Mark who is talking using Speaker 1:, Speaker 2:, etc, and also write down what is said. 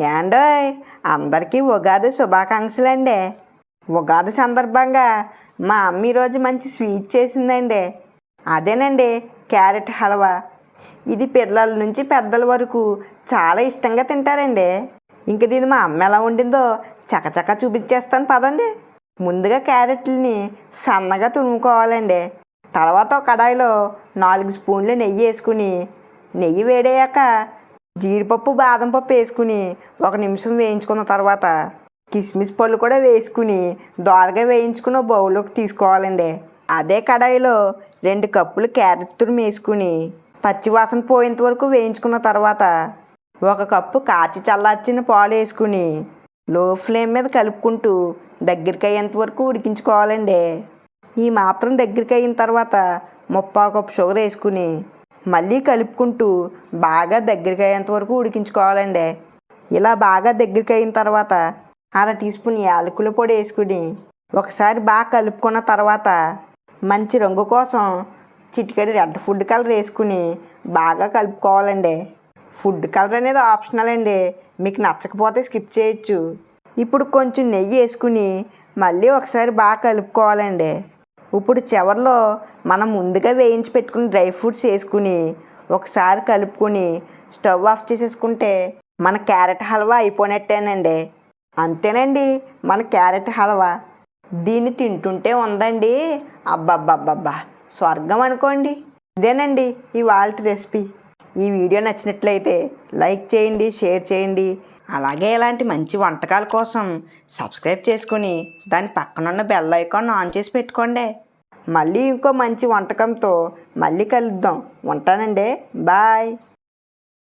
Speaker 1: ఏండోయ్, అందరికీ ఉగాది శుభాకాంక్షలండి. ఉగాది సందర్భంగా మా అమ్మ ఈరోజు మంచి స్వీట్ చేసిందండి. అదేనండి క్యారెట్ హల్వా. ఇది పిల్లల నుంచి పెద్దల వరకు చాలా ఇష్టంగా తింటారండి. ఇంక దీన్ని మా అమ్మ ఎలా వండిందో చకచకా చూపించేస్తాను పదండి. ముందుగా క్యారెట్లని సన్నగా తురుముకోవాలండి. తర్వాత ఒక కడాయిలో 4 స్పూన్లు నెయ్యి వేసుకుని, నెయ్యి వేడయ్యాక జీడిపప్పు బాదం పప్పు వేసుకుని 1 నిమిషం వేయించుకున్న తర్వాత కిస్మిస్ పళ్ళు కూడా వేసుకుని దోరగా వేయించుకుని బౌల్లోకి తీసుకోవాలండి. అదే కడాయిలో 2 కప్పులు క్యారెట్ తురుము వేసుకుని పచ్చివాసన పోయేంత వరకు వేయించుకున్న తర్వాత 1 కప్పు కాచి చల్లార్చిన పాలు వేసుకుని లో ఫ్లేమ్ మీద కలుపుకుంటూ దగ్గరికి అయ్యేంత వరకు ఉడికించుకోవాలండి. ఈ మాత్రం దగ్గరికి అయిన తర్వాత 1/4 కప్పు షుగర్ వేసుకుని మళ్ళీ కలుపుకుంటూ బాగా దగ్గరికి అయ్యేంత వరకు ఉడికించుకోవాలండి. ఇలా బాగా దగ్గరికి అయిన తర్వాత 1/2 టీ స్పూన్ యాలకుల పొడి వేసుకుని ఒకసారి బాగా కలుపుకున్న తర్వాత మంచి రంగు కోసం చిటికెడు రెడ్ ఫుడ్ కలర్ వేసుకుని బాగా కలుపుకోవాలండి. ఫుడ్ కలర్ అనేది ఆప్షనల్ అండి, మీకు నచ్చకపోతే స్కిప్ చేయొచ్చు. ఇప్పుడు కొంచెం నెయ్యి వేసుకుని మళ్ళీ ఒకసారి బాగా కలుపుకోవాలండి. ఇప్పుడు చివరిలో మనం ముందుగా వేయించి పెట్టుకుని డ్రై ఫ్రూట్స్ వేసుకుని ఒకసారి కలుపుకొని స్టవ్ ఆఫ్ చేసేసుకుంటే మన క్యారెట్ హల్వా అయిపోయినట్టేనండి. అంతేనండి మన క్యారెట్ హల్వా. దీన్ని తింటుంటే ఉందండి అబ్బబ్బబ్బబ్బా స్వర్గం అనుకోండి. ఇదేనండి ఇవాల్టి రెసిపీ. ఈ వీడియో నచ్చినట్లయితే లైక్ చేయండి, షేర్ చేయండి. అలాగే ఇలాంటి మంచి వంటకాల కోసం సబ్స్క్రైబ్ చేసుకుని దాని పక్కనున్న బెల్ ఐకాన్ ఆన్ చేసి పెట్టుకోండి. మళ్ళీ ఇంకో మంచి వంటకంతో మళ్ళీ కలుద్దాం. ఉంటానండి, బాయ్.